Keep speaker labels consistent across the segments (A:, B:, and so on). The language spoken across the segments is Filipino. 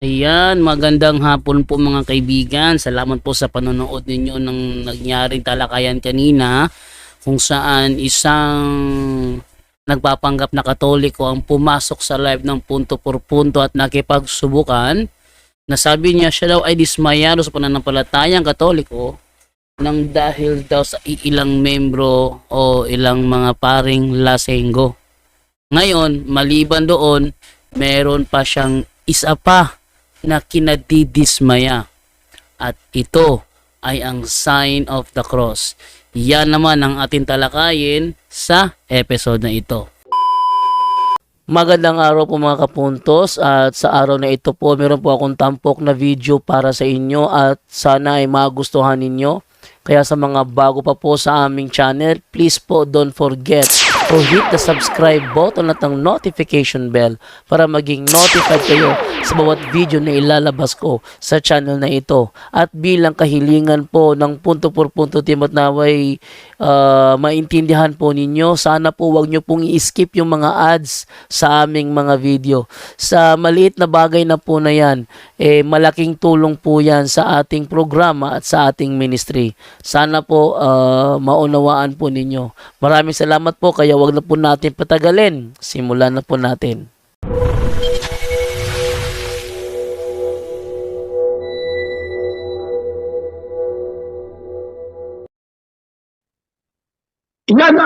A: Ayan, magandang hapon po mga kaibigan. Salamat po sa panonood ninyo ng nangyaring talakayan kanina kung saan isang nagpapanggap na Katoliko ang pumasok sa live ng punto por punto at nakipagsubukan. Nasabi niya siya daw ay dismayado sa pananampalatayang Katoliko nang dahil daw sa ilang membro o ilang mga paring lasenggo. Ngayon, maliban doon, meron pa siyang isa pa na kinadidismaya at ito ay ang sign of the cross. Yan naman ang ating talakayin sa episode na ito. Magandang araw po mga kapuntos, at sa araw na ito po meron po akong tampok na video para sa inyo at sana ay magustuhan ninyo. Kaya sa mga bago pa po sa aming channel, please po don't forget to hit the subscribe button at ang notification bell para maging notified kayo sa bawat video na ilalabas ko sa channel na ito. At bilang kahilingan po ng punto por punto team at naway maintindihan po ninyo, sana po wag nyo pong i-skip yung mga ads sa aming mga video. Sa maliit na bagay na po na yan, malaking tulong po yan sa ating programa at sa ating ministry. Sana po maunawaan po ninyo. Maraming salamat po, kaya wag na po natin patagalin. Simulan na po natin.
B: Yan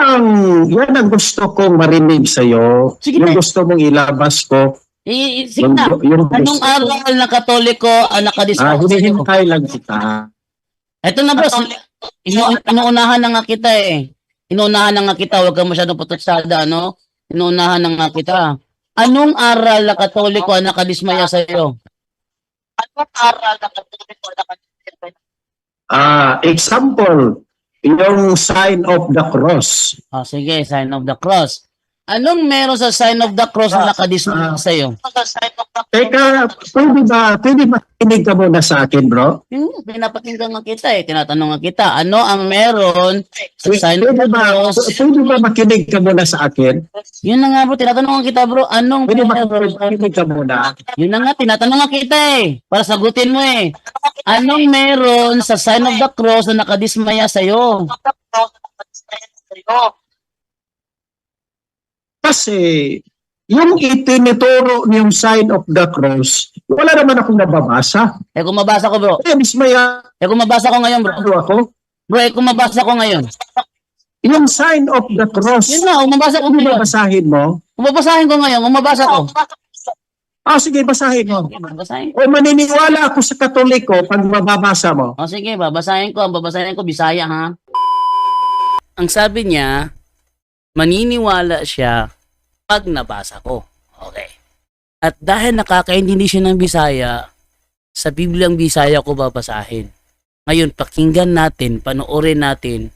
B: ang gusto kong marinig sa iyo.
A: Sige
B: Yung
A: na.
B: gusto mong ilabas ko.
A: Sige na.
B: Yung
A: Anong
B: gusto-
A: aral na Katoliko ang nakadiskuss sa iyo?
B: hinihintay lang kita.
A: Ito na bro, inuunahan na nga kita eh. Inuunahan na nga kita, huwag kang masyadong pututsada, ano? Inuunahan na nga kita. Anong aral na Katoliko ang nakadismaya sa iyo? Anong aral na Katoliko ang nakadismaya?
B: Example, yung sign of the cross.
A: Oh, sige, sign of the cross. Anong meron sa sign of the cross na nakadismaya sa iyo?
B: Teka, pwede ba kinig ka muna sa akin, bro?
A: Pinapakinggan nga kita eh, tinatanong nga kita. Ano ang meron sa sign of the cross?
B: Pwede ba makinig ka muna sa akin?
A: Yun na nga bro, tinatanong nga kita bro, anong
B: Pwede ba
A: meron?
B: makinig ka muna?
A: Yun na nga, tinatanong nga kita eh, para sagutin mo eh. Anong meron sa sign of the cross na nakadismaya sa'yo?
B: Kasi yung itinuturo yung sign of the cross, wala naman akong nababasa.
A: Kung mabasa ko bro,
B: Kaya mismaya
A: kung mabasa ko ngayon bro,
B: ako.
A: kung mabasa ko ngayon.
B: Yung sign of the cross,
A: Yun na, kung mabasa ko ngayon.
B: basahin mo.
A: Kung babasahin ko ngayon, kung mabasa ko.
B: Sige, basahin mo.
A: Sige, babasahin.
B: O maniniwala ako sa Katoliko pag mababasa mo.
A: O sige, babasahin ko. Ang babasahin ko, Bisaya ha. Ang sabi niya, maniniwala siya pag nabasa ko. Okay. At dahil nakakaintindi siya ng Bisaya, sa Bibliang Bisaya ko babasahin. Ngayon, pakinggan natin, panoorin natin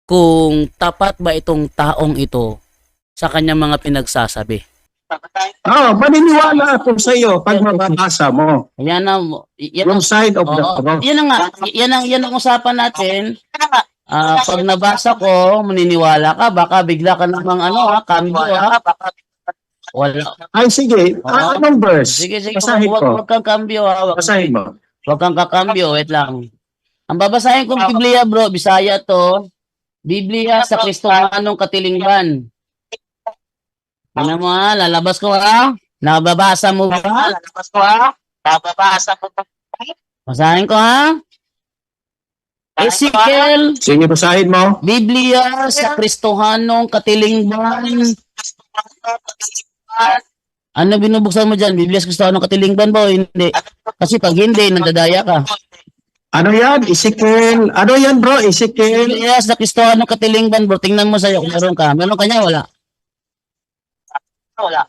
A: kung tapat ba itong taong ito sa kanyang mga pinagsasabi.
B: Maniniwala ako sa iyo pag mababasa mo.
A: Yan na,
B: Yung sign of the cross.
A: yan na nga, yan ang usapan natin. Pag nabasa ko, maniniwala ka, baka bigla ka namang cambio ha. Wala.
B: Ay, sige. Anong verse?
A: Sige,
B: Basahin ko.
A: wag kang cambio ha.
B: Basahin mo.
A: Wag kang kakambyo, wait lang. Ang babasahin kong Biblia bro, Bisaya to. Biblia sa Kristohanong Katilingban. Ano mo ha? Lalabas ko ha? Nababasa mo ba? Lalabas ko ha? Nababasa mo ba? Basahin ko ha? Ezekiel,
B: Sige, basahin mo.
A: Biblia sa Kristohanong Katilingban. Ano binubuksan mo dyan? Biblia sa Kristohanong Katilingban ba o hindi? Kasi pag hindi, nandadaya ka.
B: Ano yan? Ezekiel. Ano yan, bro? Ezekiel.
A: Biblia sa Kristohanong Katilingban bro. Tingnan mo sa'yo kung meron ka. Meron ka niya? Wala.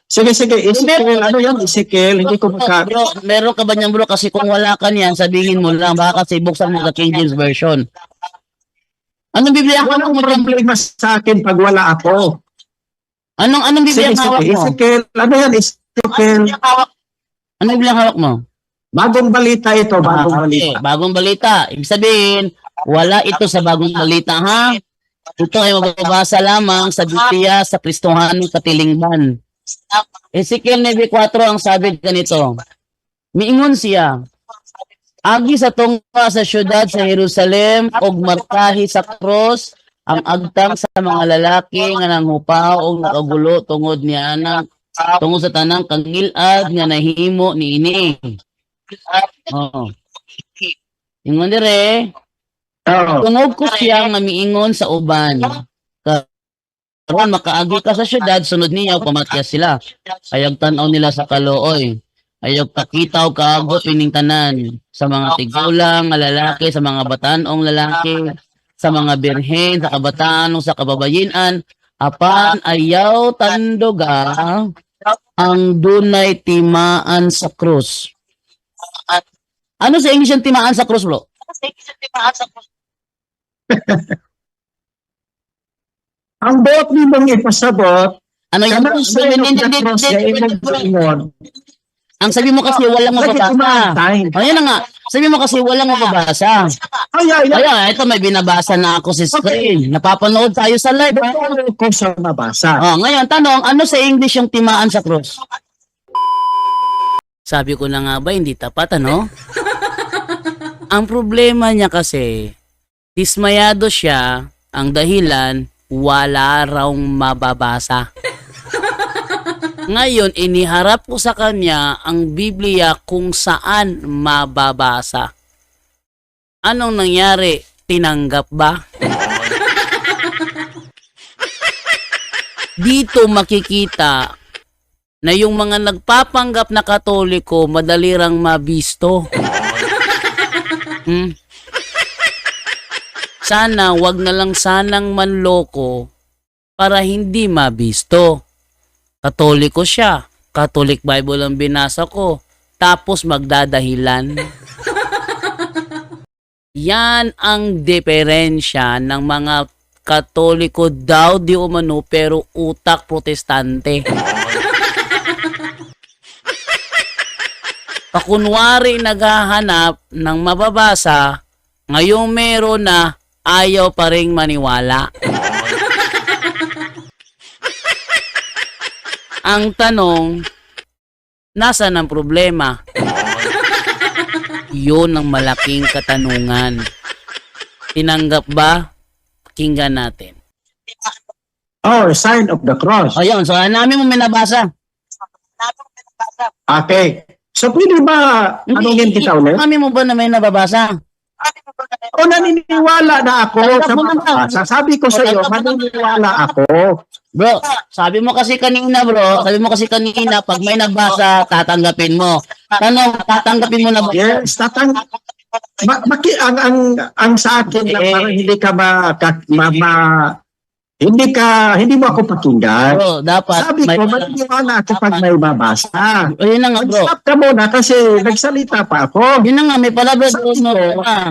B: Sige. Ezekiel. Ano yan? Ezekiel. Hindi ko maka...
A: Bro, meron ka ba niyan bro? Kasi kung wala ka niyan, sabihin mo lang. Baka kasi buksan mo sa King James Version. Anong Biblia hawak
B: Walang
A: mo bro?
B: problema sa akin pag wala ako.
A: Anong Biblia
B: Sige.
A: hawak mo?
B: Ezekiel. Ano yan? Ezekiel.
A: Anong Biblia hawak mo?
B: Bagong balita ito. Bagong
A: Okay,
B: balita.
A: bagong balita. Ibig sabihin, wala ito sa bagong balita ha. Ito ay mababasa lamang sa Biblia sa Kristohanong Katilingban. Ezekiel 9:4 ang sabi ganito. Miingon siya, agi sa tunga sa syudad sa Jerusalem og markahi sa cross ang agtang sa mga lalaki nga nanghupaw og nakagulo tungod niya anak tungod sa tanang kangilad nga nahimo niini. Oh. Ingon dire,
B: Oo.
A: tungod ko siya nga miingon sa uban. Karon makaagi ka sa syudad sunod niya pamatya sila. Ayag tan-aw nila sa kalooy. Ayog pakitaw kaagot ining tanan sa mga tigulang nga lalaki, sa mga bataanong lalaki, sa mga birhen, sa kabataan, sa kababayinan, apan ayaw tanduga ang dunay timaan sa krus. Ano sa English ang timaan sa krus, bro?
B: Ang buot ni mong ipasabot,
A: Ano yung
B: kanang sign of the cross na imong giingon,
A: ang sabi mo kasi walang
B: lagi
A: mababasa.
B: kumantain.
A: Ayun na nga. Sabi mo kasi walang mababasa.
B: Ay,
A: Ayun, ito may binabasa na ako sa screen. Napapanood tayo sa live.
B: Ano ko sa mabasa?
A: Oh, ngayon, tanong, ano sa English yung timaan sa cross? Sabi ko na nga ba, hindi tapat, ano? Ang problema niya kasi, dismayado siya, ang dahilan, wala raw mababasa. Ngayon, iniharap ko sa kanya ang Biblia kung saan mababasa. Anong nangyari? Tinanggap ba? Dito makikita na yung mga nagpapanggap na Katoliko madalirang mabisto. Sana wag na lang sanang manloko para hindi mabisto. Katoliko siya. Catholic Bible ang binasa ko. Tapos magdadahilan. Yan ang diferensya ng mga Katoliko daw di umano pero utak protestante. Pakunwari naghahanap ng mababasa, ngayong meron na ayaw pa ring maniwala. Ang tanong, nasaan ang problema? Yun ang malaking katanungan. Tinanggap ba? Pakinggan natin.
B: Oh, sign of the cross.
A: Ayun, so namin mo minabasa.
B: Okay. So, pwede ba, anong kita ulit?
A: Namin mo ba na may nababasa?
B: O naniniwala na ako sa mabasa. Sabi ko sa iyo, naniniwala ako.
A: Bro, sabi mo kasi kanina pag may nabasa, tatanggapin mo. Tanong, tatanggapin mo na ba?
B: Yes, ang sa akin lang, parang hindi mo ako pakinggan.
A: Bro, dapat
B: Sabi ko, maniniwala ako pag may babasa.
A: Ayun na nga, bro.
B: Mag-stop ka muna kasi nagsalita pa ako.
A: Yun na nga, may palabra doon.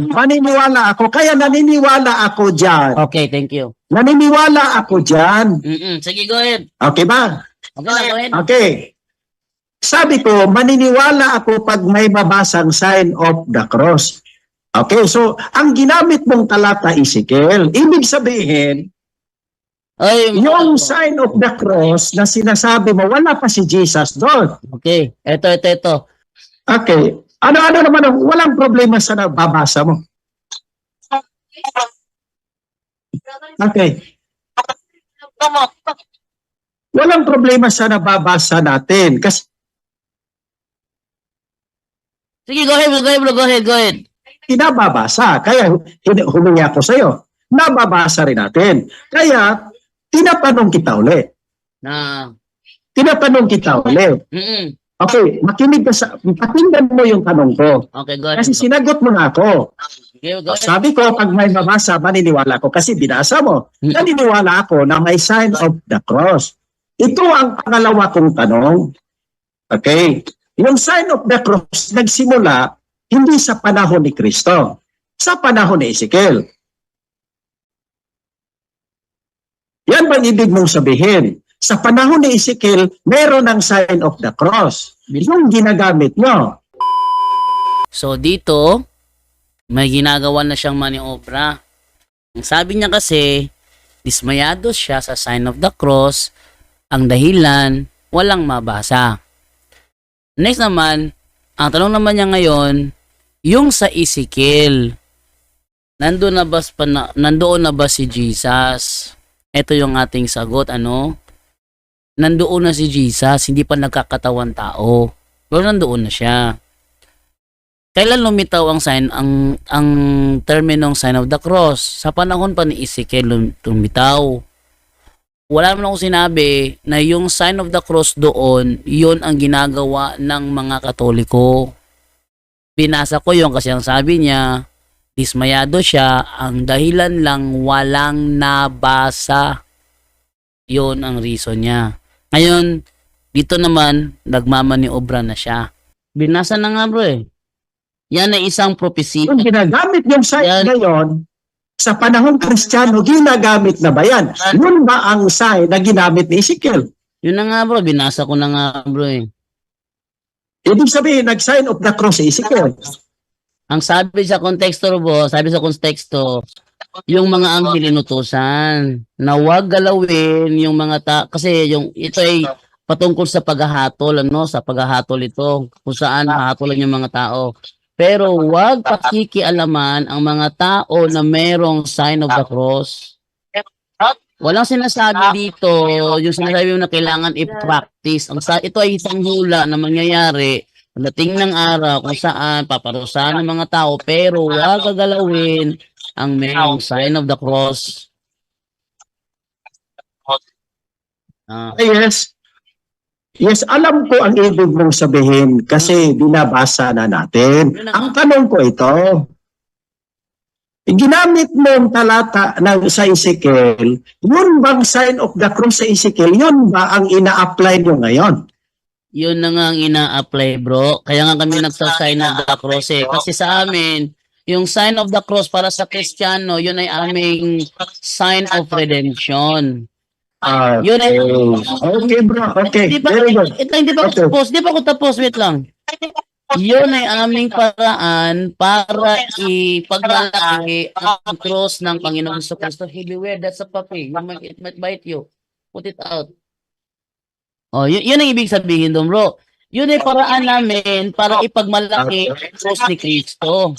B: Maniniwala ako, kaya naniniwala ako dyan.
A: Okay, thank you.
B: Naniniwala ako dyan.
A: Sige, go ahead.
B: Okay ba?
A: Okay na, go ahead.
B: Okay. Sabi ko, maniniwala ako pag may mabasang sign of the cross. Okay, so ang ginamit mong talata Ezekiel, ibig sabihin,
A: Ay,
B: yung sign of the cross na sinasabi mo, wala pa si Jesus doon.
A: Okay, ito.
B: Okay. Ano naman, walang problema sa nababasa mo. Okay. Walang problema sa nababasa natin. Kasi
A: Sige, go ahead.
B: pinababasa. Kaya humingi ako sa iyo. Nababasa rin natin. Kaya tinatanong kita ulit. Okay, makinig ka pakinggan mo yung tanong ko.
A: Okay, go ahead.
B: Kasi sinagot mo na ako.
A: Okay, go ahead.
B: Sabi ko, pag may mabasa, maniniwala ko. Kasi binasa mo. Naniniwala ako na may sign of the cross. Ito ang pangalawa kong tanong. Okay. Yung sign of the cross, nagsimula hindi sa panahon ni Kristo. Sa panahon ni Ezekiel. Yan bang ibig mong sabihin? Sa panahon ni Ezekiel, meron ng sign of the cross. Yung ginagamit nyo.
A: So dito, may ginagawa na siyang maniobra. Ang sabi niya kasi, dismayado siya sa sign of the cross, ang dahilan, walang mabasa. Next naman,
C: Ang tanong naman niya ngayon, yung sa Ezekiel, nandoon na ba si Jesus? Ito yung ating sagot, ano? Nandoon na si Jesus, hindi pa nagkakatawan tao. Pero nandoon na siya. Kailan lumitaw ang sign, ang terminong sign of the cross? Sa panahon pa ni Ezekiel lumitaw. Wala naman akong sinabi na yung sign of the cross doon, yun ang ginagawa ng mga Katoliko. Binasa ko yun kasi ang sabi niya, dismayado siya, ang dahilan lang walang nabasa. Yun ang reason niya. Ngayon, dito naman, nagmamaniobra na siya. Binasa na nga bro eh. Yan ay isang prophecy.
B: Kung ginagamit yung sign
C: Yan.
B: na yon, sa panahong Kristiyano, ginagamit na ba yan? Yun ba ang sign na ginamit ni Ezekiel?
C: Yun na nga bro, binasa ko na nga bro eh.
B: Ibig sabihin, nag-sign of the cross si Ezekiel.
C: Ang sabi sa konteksto bro, yung mga anghel inutusan na huwag galawin yung mga kasi yung ito ay patungkol sa paghahatol, ano, sa paghahatol ito, kung saan hahatulan yung mga tao. Pero huwag pakikialaman ang mga tao na merong sign of the cross. Walang sinasabi dito, yung sinasabi mo na kailangan i-practice. Ito ay isang hula na mangyayari pagdating ng araw kung saan paparusahan ng mga tao, pero huwag gagalawin ang merong sign of the cross.
B: Yes. Yes, alam ko ang ibig mong sabihin kasi binabasa na natin. Ang tanong ko ito, ginamit mo ang talata sa Ezekiel, yun bang sign of the cross sa Ezekiel, yun ba ang ina-apply nyo ngayon?
C: Yun na nga ang ina-apply bro. Kaya nga kami nagsa-sign of the cross eh. Kasi sa amin, yung sign of the cross para sa Kristiyano, yun ay aming sign of redemption. Yun ay
B: Okay bro, okay. Very good.
C: Hindi pa ako tapos, wait lang. Yun ay aming paraan para ipaglalaki ang cross ng Panginoon sa Kristo. Hey, beware, that's a puppy. It might bite you. Put it out. Oh, yun ang ibig sabihin doon, bro. Yun ay paraan namin para ipagmalaki ang cross ni Kristo.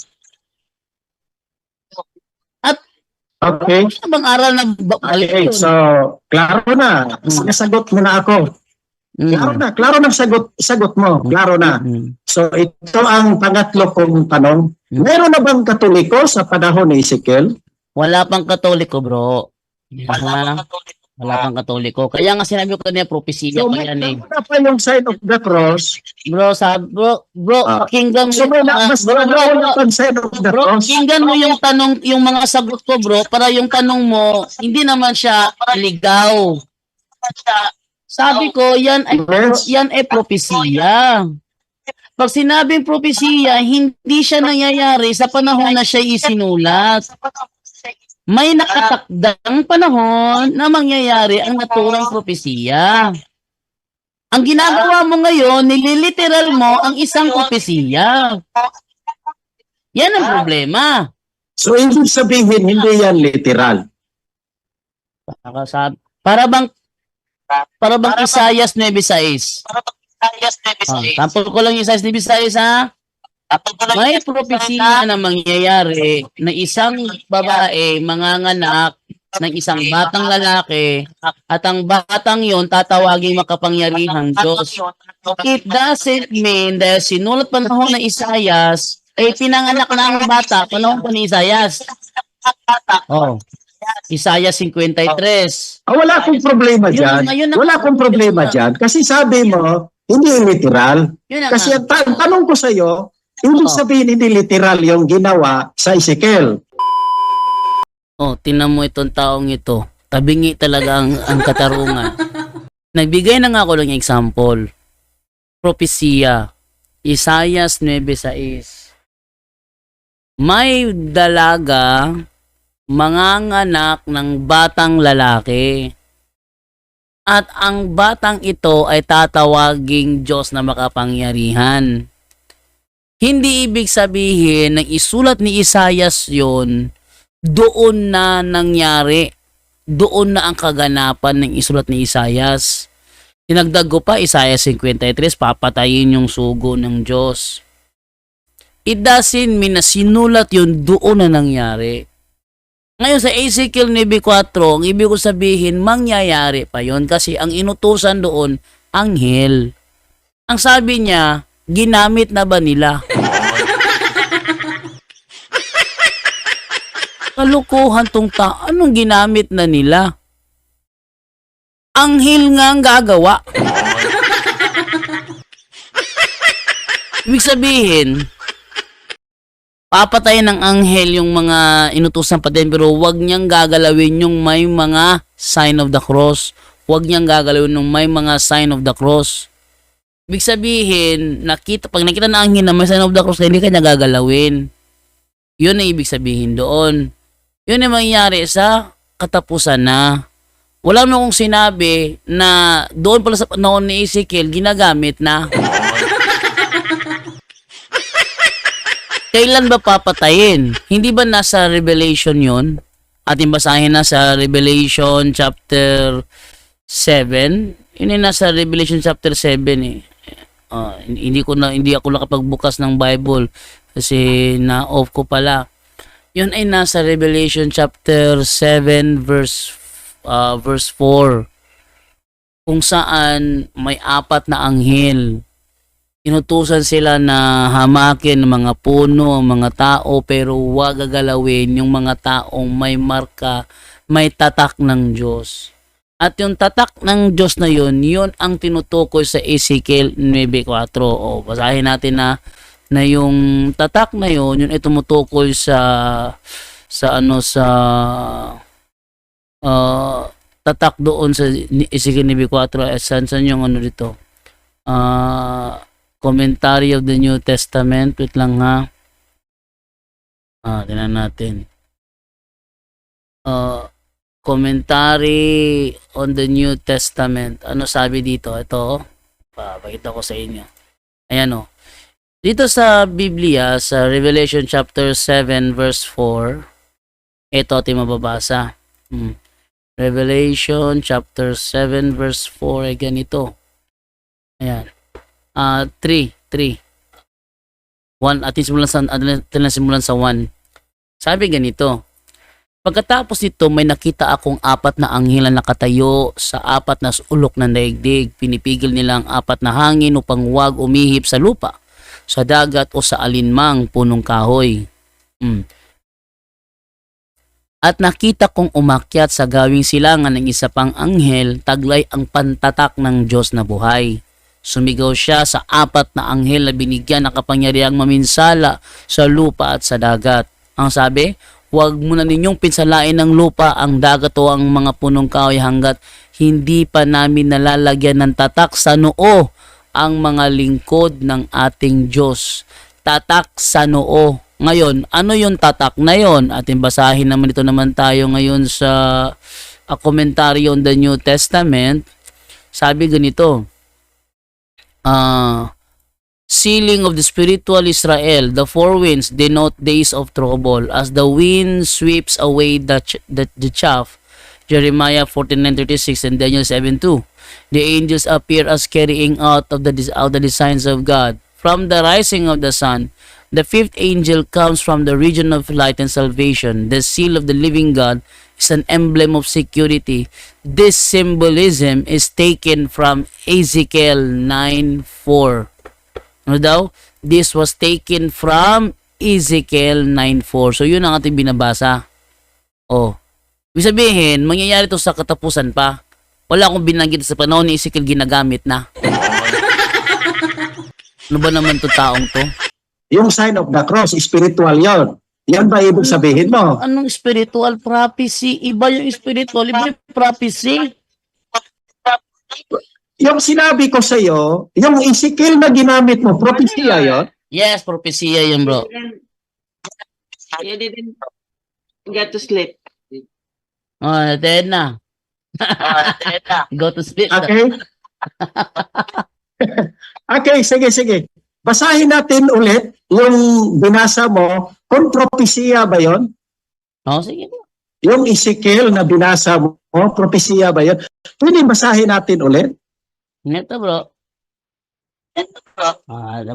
B: Okay.
C: Ano bang aral na
B: Okay, so klaro na. Sinasagot mo na ako. Klaro na sagot mo. Klaro na. So ito ang pangatlo kong tanong. Meron na bang Katoliko sa panahon ni Ezekiel?
C: Wala pang Katoliko, bro. Wala pang Katoliko. Kaya nga sinabi ko kanina, propesya
B: So
C: pa yan eh.
B: meron na pa yung sign of the cross.
C: Bro, pakinggan mo
B: So may mas meron na pa yung sign of the cross.
C: pakinggan mo yung tanong, yung mga sagot ko, bro, para yung tanong mo, hindi naman siya ligaw. Sabi ko, yan ay propesya. Pag sinabing propesya, hindi siya nangyayari sa panahon na siya isinulat. May nakatakdang panahon na mangyayari ang naturang propesya. Ang ginagawa mo ngayon, nililiteral mo ang isang propesya. Yan ang problema.
B: So ibig sabihin, hindi yan literal.
C: Para bang Isaias 9:6. Tampol ko lang yung Isaias 9:6 ha. May propesya na mangyayari na isang babae manganganak ng isang batang lalaki at ang batang yon tatawaging makapangyarihang Diyos. It doesn't mean dahil sinulat panahon ng Isaias ay pinanganak na ang bata panahon pa ni Isaias. Isaias 53.
B: Wala akong problema dyan. Wala akong problema dyan. Kasi sabi mo, hindi literal. Kasi ang tanong ko sa iyo, ibig sabihin hindi literal yung ginawa sa Ezekiel.
C: Tingnan mo itong taong ito. Tabingi talaga ang katarungan. Nagbigay na nga ako ng example. Propesya. Isaias 9:6. May dalaga manganganak ng batang lalaki. At ang batang ito ay tatawaging Diyos na makapangyarihan. Hindi ibig sabihin na isulat ni Isaias yon, doon na nangyari. Doon na ang kaganapan ng isulat ni Isaias. Tinagdag ko pa, Isaias 53, papatayin yung sugo ng Diyos. It doesn't mean na sinulat yun doon na nangyari. Ngayon sa Ezekiel 9:4, ang ibig ko sabihin, mangyayari pa yon kasi ang inutusan doon, anghel. Ang sabi niya, ginamit na ba nila? Kalukuhan tong anong ginamit na nila? Anghel nga ang gagawa. Ibig sabihin, papatayin ng anghel yung mga inutusan pa din, pero wag niyang gagalawin yung may mga sign of the cross. Wag niyang gagalawin yung may mga sign of the cross. Ibig sabihin, pag nakita ng anghel na may sign of the cross, hindi kanya gagalawin. Yun ang ibig sabihin doon. Yun ang mangyayari sa katapusan na. Wala mo kong sinabi na doon pala sa panahon ni Ezekiel, ginagamit na. Kailan ba papatayin? Hindi ba nasa Revelation yun? Ating basahin na sa Revelation chapter 7. Yun yung nasa Revelation chapter 7 eh. Hindi ako nakapagbukas ng Bible kasi na-off ko pala. Yun ay nasa Revelation chapter 7 verse 4. Kung saan may 4 na anghel. Inutusan sila na hamakin ng mga puno, mga tao, pero huwag gagalawin yung mga taong may marka, may tatak ng Diyos. At yung tatak ng Diyos na yun ang tinutukoy sa Ezekiel 9:4. Basahin natin na yung tatak na yun ay tumutukoy sa tatak doon sa Ezekiel 9:4. Saan yung ano dito? Commentary of the New Testament. Wait lang ha. Tingnan natin. Commentary on the New Testament. Ano sabi dito? Ito. Papakita ko sa inyo. Ayan o. Dito sa Biblia, sa Revelation chapter 7 verse 4, ito ating mababasa. Revelation chapter 7 verse 4 ay ganito. Ayan. 3. 1 atin simulan sa 1. Sabi ganito. Pagkatapos nito may nakita akong 4 na anghel na nakatayo sa 4 na ulok ng daigdig. Pinipigil nila ang 4 na hangin upang huwag umihip sa lupa, sa dagat o sa alinmang punong kahoy. At nakita kong umakyat sa gawing silangan ng isa pang anghel, taglay ang pantatak ng Diyos na buhay. Sumigaw siya sa 4 na anghel na binigyan ng kapangyarihang maminsala sa lupa at sa dagat. Ang sabi, huwag muna ninyong pinsalain ng lupa, ang dagat o ang mga punong kahoy hanggat hindi pa namin nalalagyan ng tatak sa noo ang mga lingkod ng ating Diyos. Tatak sa noo. Ngayon, ano yung tatak na yon? Ating basahin naman ito naman tayo ngayon sa A Commentary on the New Testament. Sabi ganito, sealing of the spiritual Israel. The 4 winds denote days of trouble as the wind sweeps away the chaff. Jeremiah 49:36 and Daniel 7:2. The angels appear as carrying out the designs of God. From the rising of the sun, the 5th angel comes from the region of light and salvation. The seal of the living God is an emblem of security. This symbolism is taken from Ezekiel 9:4. Ano daw? This was taken from Ezekiel 9:4. So yun ang ating binabasa. Ibig sabihin, mangyayari ito sa katapusan pa. Wala akong binanggit sa panahon ni Ezekiel, ginagamit na. Ano ba naman to taong to?
B: Yung sign of the cross, spiritual yon. Yan ba ibig sabihin mo?
A: Anong spiritual prophecy? Iba yung spiritual, iba yung prophecy.
B: Yung sinabi ko sa iyo, yung Ezekiel na ginamit mo, propesya yon.
A: Yes, propesya yun, bro.
D: You didn't get to sleep.
A: Dead na. Go to sleep.
B: Okay? Okay, sige. Basahin natin ulit yung binasa mo. Kung propesya ba yon?
A: Sige.
B: Yung Ezekiel na binasa mo, propesya ba yon? Pwede basahin natin ulit?
A: Neto, bro.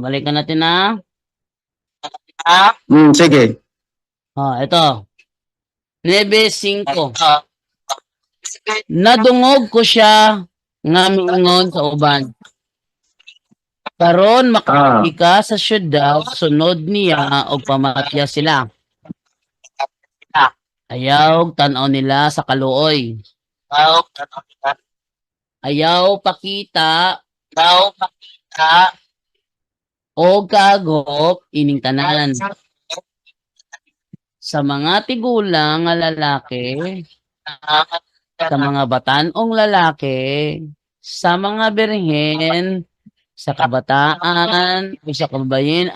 A: Balikan natin na.
B: Sige.
C: Ito. 9:5. Nadungog ko siya nga mingon sa uban. Karon makapili ka sa syudad, sunod niya og pamatya sila. Ayaw tanaw nila sa kaluoy. Ayaw pakita o kagop ining tanan. Sa mga tigulang nga lalaki, sa mga batanong lalaki, sa mga birhen, sa kabataan, o sa kababayan,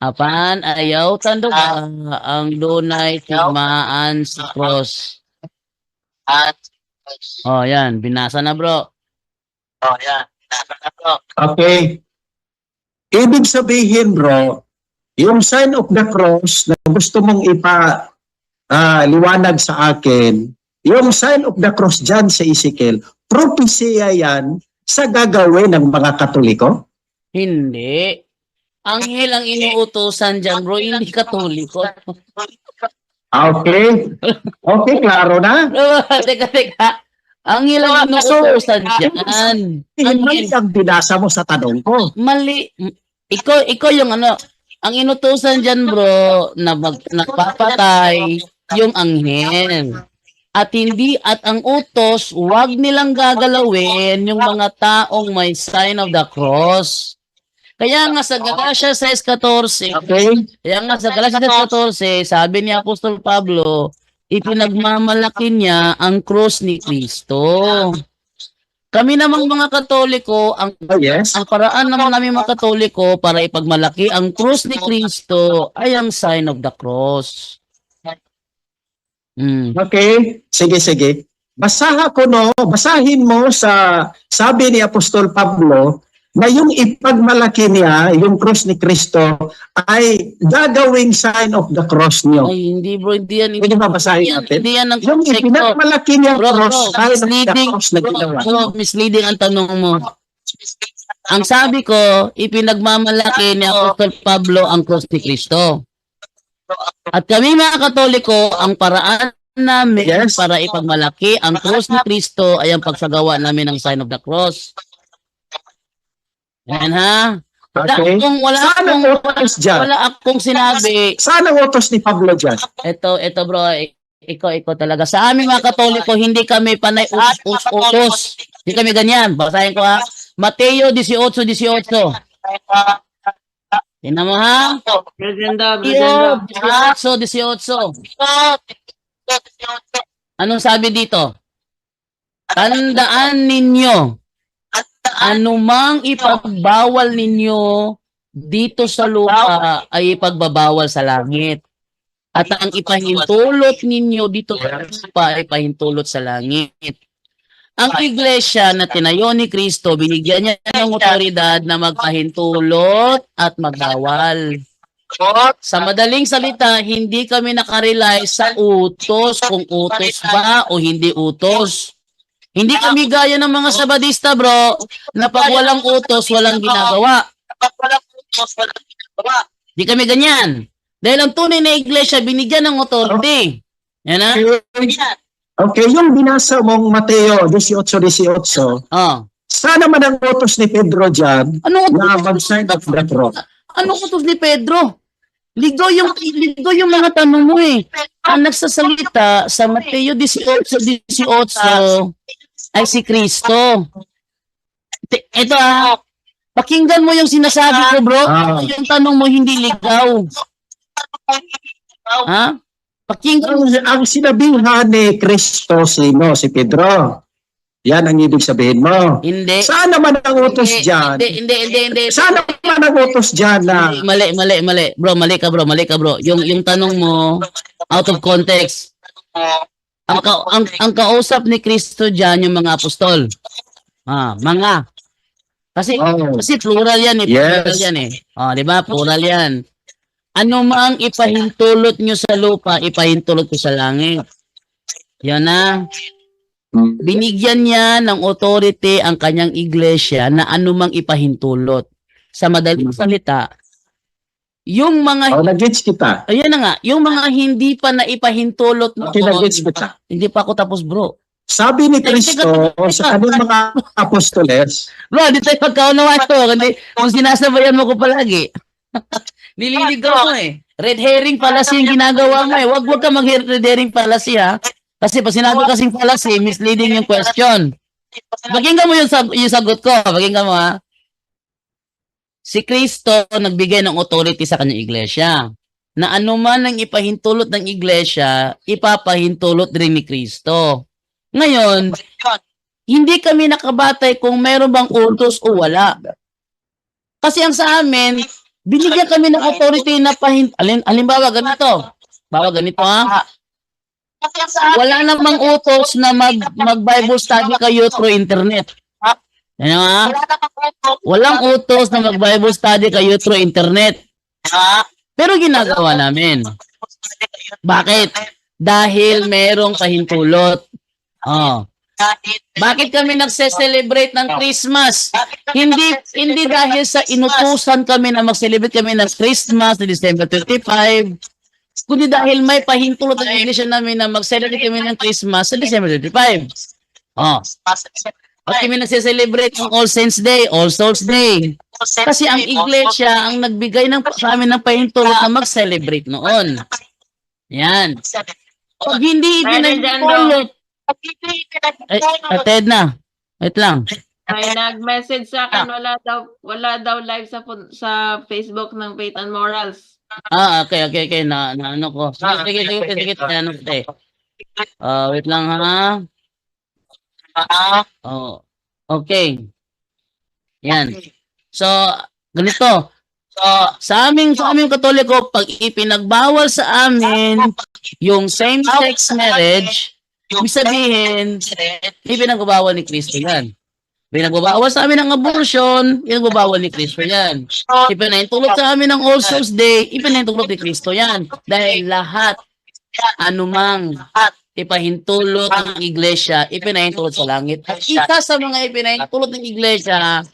C: apan ayaw tanduga ang dunay tigmaan sa cross. Yan. Binasa na, bro.
B: Okay. Ibig sabihin, bro, yung sign of the cross na gusto mong liwanag sa akin, yung sign of the cross dyan sa Ezekiel, propesya yan sa gagawin ng mga Katoliko?
C: Hindi. Anghel ang inuutosan dyan, bro. Hindi katoliko.
B: Okay. Okay, klaro na.
C: Teka. Anghel ang inuutosan dyan.
B: Mali ang binasa mo sa tanong ko.
C: Mali. Ikaw yung ano, ang inutusan dyan, bro, na nagpapatay yung anghel. At ang utos, wag nilang gagalawin yung mga taong may sign of the cross. Kaya nga sa Galatia 6:14, sabi ni Apostol Pablo, ipinagmamalaki niya ang cross ni Kristo. Kami namang mga Katoliko, ang paraan naman namin mga Katoliko para ipagmalaki ang krus ni Kristo ay ang sign of the cross.
B: Okay, sige. Basahin mo sa sabi ni Apostol Pablo na yung ipagmalaki niya, yung cross ni Kristo, ay gagawing sign of the cross niyo.
C: Ay, hindi bro, hindi yan.
B: Pwede ba basahin natin?
C: Hindi yan ang
B: Yung ipinagmalaki niya cross, sign of the
C: misleading,
B: cross na ginawa.
C: misleading ang tanong mo. Ang sabi ko, ipinagmamalaki ni Apostol Pablo ang cross ni Kristo. At kami mga Katoliko, ang paraan namin para ipagmalaki ang cross ni Kristo ay ang pagsagawa namin ng sign of the cross. Yan ha. Wala akong sinabi.
B: Saan ang utos ni Pablo dyan?
C: Ito bro, ikaw talaga. Sa aming mga Katoliko, hindi kami panay utos. Hindi kami ganyan. Basahin ko ha. Mateo 18:18. Tingnan mo ha.
D: Ganda.
C: 18:18. Anong sabi dito? Tandaan ninyo, anumang ipagbawal ninyo dito sa lupa ay ipagbabawal sa langit. At ang ipahintulot ninyo dito sa lupa ay ipahintulot sa langit. Ang iglesia na tinayo ni Kristo, binigyan niya ng otoridad na magpahintulot at magbawal. Sa madaling salita, hindi kami nakarely sa utos, kung utos ba o hindi utos. Hindi kami gaya ng mga Sabadista, bro, na pag walang utos, walang ginagawa. Hindi kami ganyan. Dahil ang tunay na iglesia, binigyan ng authority. Yan na.
B: Okay, yung binasa mong Mateo 18:18, sana man ang utos ni Pedro dyan na mag-sign of the cross.
C: Ano utos ni Pedro? Ligo yung mga tanong mo eh. Ang nagsasalita sa Mateo 18:18 ay si Kristo. Ito pakinggan mo yung sinasabi ko, bro. Yung tanong mo hindi ligaw. Ha? Pakinggan.
B: Ang sinabihan ni Kristo sino? Si Pedro. Yan ang ibig sabihin mo.
C: Hindi.
B: Saan naman ang utos dyan?
C: Hindi.
B: Saan naman ang utos dyan na?
C: Mali. Bro, mali ka bro. Yung tanong mo, out of context. Ang kausap ni Kristo dyan, yung mga apostol. Mga. Kasi plural yan eh. Plural yan eh. Di ba? Plural yan. Ano mang ipahintulot nyo sa lupa, ipahintulot ko sa langit. Yan na. Binigyan niya ng authority ang kanyang iglesia na anumang ipahintulot. Sa madaling salita, yung mga,
B: nag-gets kita.
C: ayan na nga, yung mga hindi pa naipahintulot
B: Okay, nag-gets kita.
C: hindi pa ako tapos, bro.
B: Sabi ni Kristo sa kanyang mga apostoles,
C: Bro, di tayo magkaunawa ito. Kasi kung sinasabayan mo ko palagi. Nililigaw mo eh. Red herring fallacy yung ginagawa mo eh. Wag ka mag-red herring fallacy ha. Kasi pag sinabi kasing fallacy, misleading yung question. Pakinggan mo yung sagot ko. Pakinggan mo ha. Si Kristo nagbigay ng authority sa kanyang iglesia. Na anuman ang ipahintulot ng iglesia, ipapahintulot rin ni Kristo. Ngayon, hindi kami nakabatay kung meron bang utos o wala. Kasi ang sa amin, binigyan kami ng authority na halimbawa ganito. Bawa ganito ha. Wala namang utos na mag-Bible study kayo through internet. Ano ha? Walang utos na mag-Bible study kayo through internet. Pero ginagawa namin. Bakit? Dahil merong pahintulot. Oh. Bakit kami nagse-celebrate ng Christmas? Hindi dahil sa inutusan kami na mag-celebrate kami ng Christmas na December 25, kundi dahil may pahintulot ng iglesia namin na mag-celebrate kami ng Christmas sa December 25. Oh. At kami nagse-celebrate ng All Saints Day, All Souls Day. Kasi ang iglesia ang nagbigay sa amin ng pahintulot na mag-celebrate noon. Yan. Pag hindi ipinahintulot, Ted na. Wait lang.
D: May nag-message sa akin, wala daw live sa Facebook ng Faith and Morals.
C: Okay. Na ano ko. Sige. Ano ko eh. Wait lang ha. Oh. Okay. Yan. So, ganito. So, sa aming Katoliko, pag ipinagbawal sa amin yung same-sex marriage, ibig sabihin, ipinagbabawal ni Kristo yan. Pinagbabawal sa amin ng abortion, ipinagbabawal ni Kristo yan. Ipinahintulot sa amin ng All Souls Day, ipinahintulot ni Kristo yan. Dahil lahat, anumang ipahintulot ng iglesia, ipinahintulot sa langit. At isa sa mga ipinahintulot ng iglesia,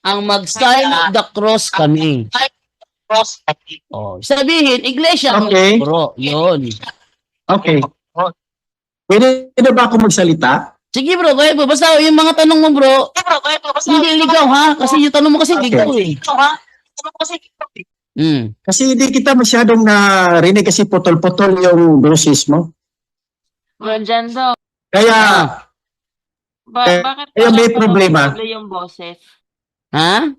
C: ang mag-sign of the cross kami. Oh, sabihin, iglesia ang
B: Okay.
C: bro. Yun.
B: okay. Pwede ba ako magsalita?
C: Sige bro, kaya bro. Basta yung mga tanong mo bro, hindi ligaw ha. Kasi yung tanong mo kasi
B: Okay.
C: ligaw eh.
B: Kasi hindi kita masyadong narinig kasi putol-putol yung boses mo.
D: Bro, Jando,
B: Kaya,
D: bakit
B: may
D: parang
B: problema.
D: doble yung boses?
C: Ha?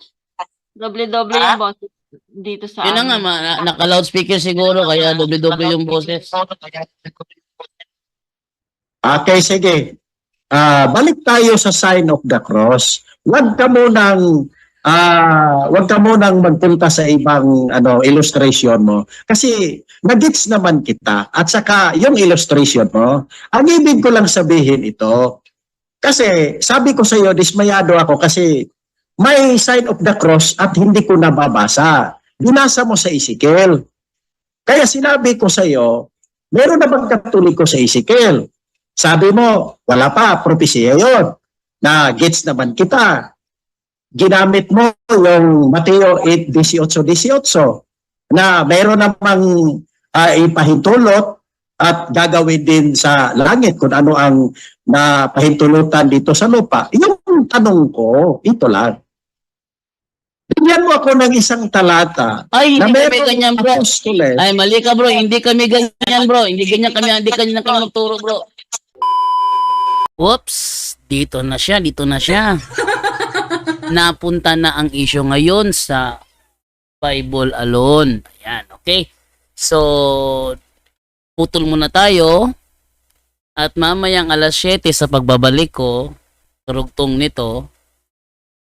D: Doble yung boses dito sa
C: Yun na nga, naka-loudspeaker siguro, kaya doble-doble yung boses.
B: okay, sige. Balik tayo sa sign of the cross. Huwag ka munang magpunta sa ibang illustration mo. Kasi nagets naman kita. At saka yung illustration mo, ang ibig ko lang sabihin ito. Kasi sabi ko sa iyo, dismayado ako kasi may sign of the cross at hindi ko nababasa. Binasa mo sa Ezekiel. Kaya sinabi ko sa iyo, meron na bang Katoliko sa Ezekiel? Sabi mo, wala pa, propesya yun. Na gets naman kita. Ginamit mo yung Mateo 8:18 na meron namang ipahintulot at gagawin din sa langit kung ano ang napahintulutan dito sa lupa. Yung tanong ko, ito lang. Bigyan mo ako ng isang talata
C: Ay,
B: na
C: hindi kami
B: meron
C: ganyan bro.
B: apostoles.
C: Ay, mali ka bro. Hindi kami ganyan bro. Hindi ganyan kami magturo bro. Oops, dito na siya. Napunta na ang issue ngayon sa Bible alone. Ayan, okay. So, putol muna tayo. At mamayang alas 7 sa pagbabalik ko, karugtong nito,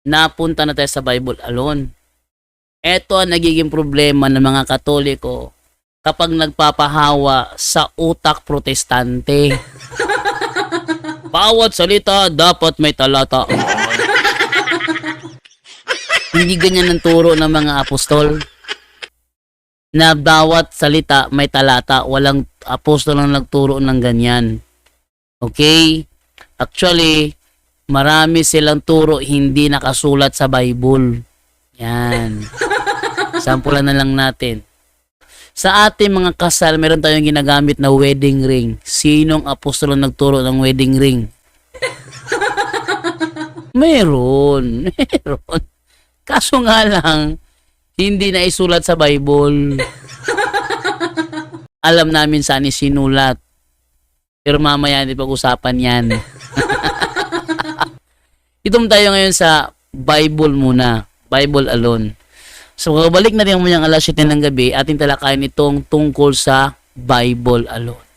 C: napunta na tayo sa Bible alone. Ito ang nagiging problema ng mga Katoliko kapag nagpapahawa sa utak protestante. Bawat salita dapat may talata. Hindi ganyan ang turo ng mga apostol. Na bawat salita may talata. Walang apostol ang nagturo ng ganyan. Okay? Actually, marami silang turo hindi nakasulat sa Bible. Yan. Sampulan na lang natin. Sa ating mga kasal, meron tayong ginagamit na wedding ring. Sinong apostol ang nagturo ng wedding ring? Meron. Kaso nga lang, hindi na isulat sa Bible. Alam namin saan isinulat. Pero mamaya hindi pag-usapan yan. Itom tayo ngayon sa Bible muna. Bible alone. So, balik na rin mo yung alas 7 ng gabi, ating talakayin itong tungkol sa Bible alone.